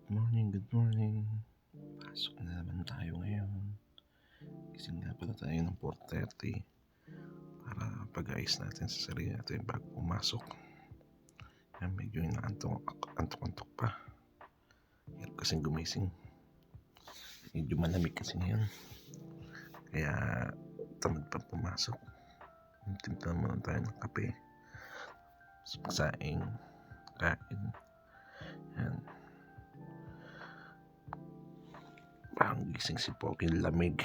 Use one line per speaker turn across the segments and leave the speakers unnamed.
Good morning. Pasok na naman tayo ngayon. Gising nga pala tayo ng 4:30 para pag-ayos natin sa sarili natin bago pumasok. Yan, medyo antok pa. Hirap kasing gumising. Medyo malamig kasi ngayon. Kaya tamad pa pumasok. Timpla muna tayo ng kape. Pagsaing, kain. Yan. Parang gising si Poki, lamig.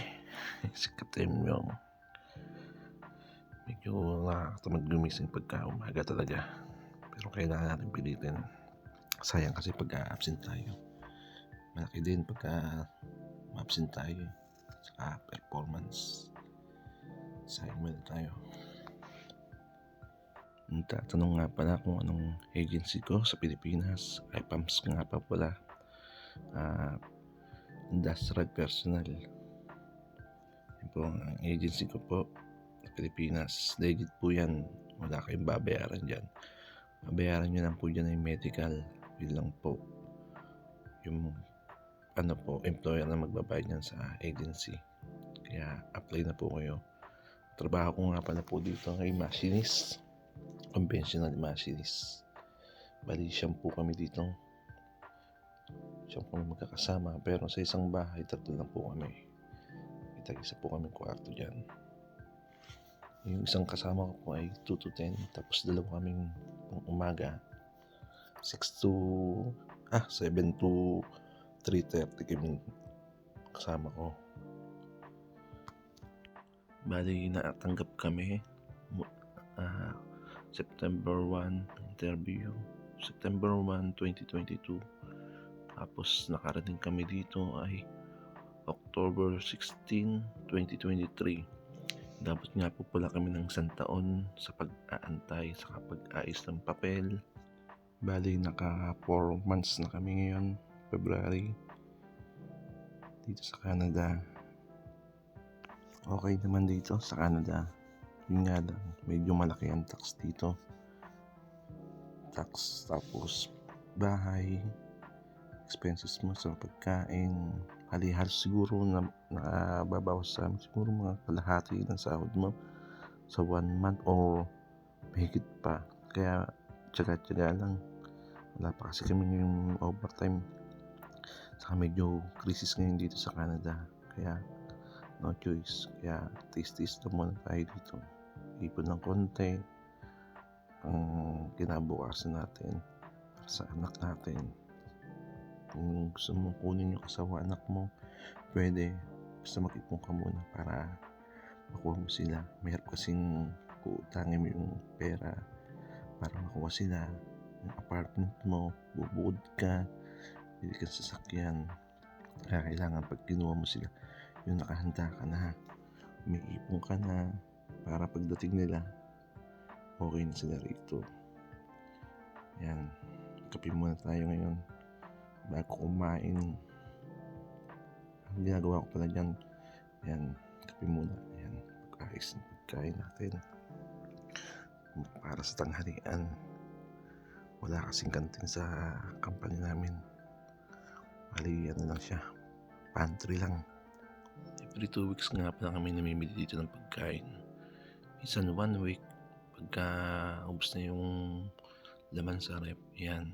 Si Katemyong. Medyo nakakatamad gumising pagka umaga talaga. Pero kailangan natin pilitin. Sayang kasi pagka-absent tayo. Malaki din pagka ma-absent tayo. Saka performance. Sayang mo tayo. Tatanong nga pala kung anong agency ko sa Pilipinas. IPAMS nga pa pala. Industrial Personnel. Yan po ang agency ko po sa Pilipinas. Legit po yan. Wala kayong babayaran dyan. Babayaran nyo lang po dyan ay medical. Yun lang po. Yung employer na magbabayad yan sa agency. Kaya apply na po kayo. Trabaho ko nga pala po dito ay machinist. Conventional machinist. Bali, siyam po kami dito. Siyam kami magkakasama. Pero sa isang bahay, 3 lang po kami. Isa po kami kwarto dyan. Yung isang kasama ko po ay 2 to 10. Tapos 2 kaming umaga. 7 to 3:30 kami kasama ko. Bali, natanggap kami September 1 interview. September 1, 2022. Tapos nakarating kami dito ay October 16, 2023. Dapat nga po pala kami ng 1 taon sa pag-aantay sa pag-ayos ng papel. Bali, naka 4 months na kami ngayon, February, dito sa Canada. Okay naman dito sa Canada. Yun nga lang, medyo malaki ang tax dito. Tax, tapos bahay, expenses mo sa pagkain, halos siguro na nakababawas sa amin siguro mga kalahati ng sahod mo sa 1 month or mahigit pa. Kaya tsaga-tsaga lang. Wala pa kasi kami yung overtime. Saka medyo crisis ngayon dito sa Canada. Kaya no choice. Kaya taste na muna tayo dito. Ipon ng konti ang kinabukasan natin para sa anak natin. Kung gusto mong kunin yung kasawa anak mo, pwede. Basta mag-ipon ka muna para makuha mo sila. Mahirap kasing kuutangin mo yung pera para makuha sila. Yung apartment mo, bubukod ka, bili ka sa sasakyan. Kaya kailangan pag kinuha mo sila, yung nakahanda ka na, may ipon ka na para pagdating nila, okay na sila rito. Yan, kape muna tayo ngayon bago kumain. Ang ginagawa ko pala dyan, yan, kape muna. Yan, pag-ayos ng pagkain natin para sa tanghalian. Wala kasing kantin sa company namin. Bali, lang siya, pantry lang. Every 2 weeks nga pala kami namimili dito ng pagkain. Minsan 1 week, pagka ubos na yung laman sa rep, yan,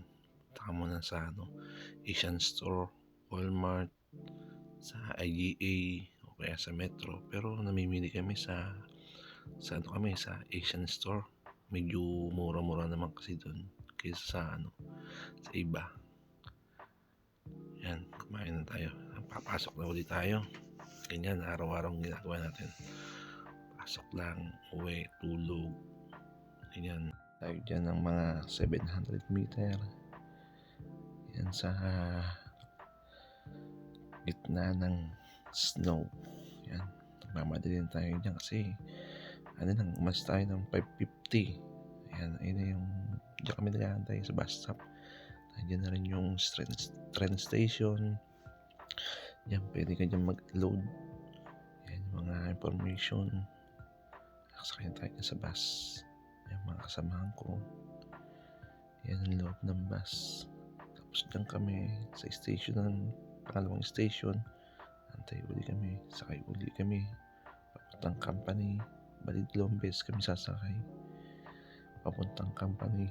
taka muna sa Asian Store, Walmart, sa IGA o kaya sa Metro. Pero namimili kami sa Asian Store. Medyo mura-mura naman kasi doon kaysa sa iba. Yan, kumain na tayo. Papasok na ulit tayo. Ganyan, araw-araw ang ginagawa natin. Pasok lang, uwi, tulog. Ganyan. Tayo dyan ng mga 700 meter. Yan sa gitna ng snow. Yan. Mamadalin tayo dyan kasi umas tayo ng 5:50. Ayan, ayun na yung dyan kami nag-aantay sa bus stop. Diyan na rin yung train station. Diyan pwede ka dyan mag-load. Yan yung mga information. Nakasakay tayo sa bus. Yan mga kasamahan ko. Yan ang loob ng bus. Tapos diyan kami sa station, pangalawang station, antay uli kami, sakay uli kami papuntang company. Bale 2 beses kami sasakay papuntang company.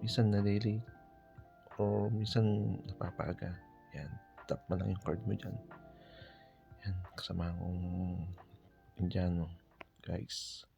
Minsan nale-late o minsan napapaaga, 'yan. Tap mo lang yung card mo diyan. 'Yan, kasamahan kong Indiano, guys.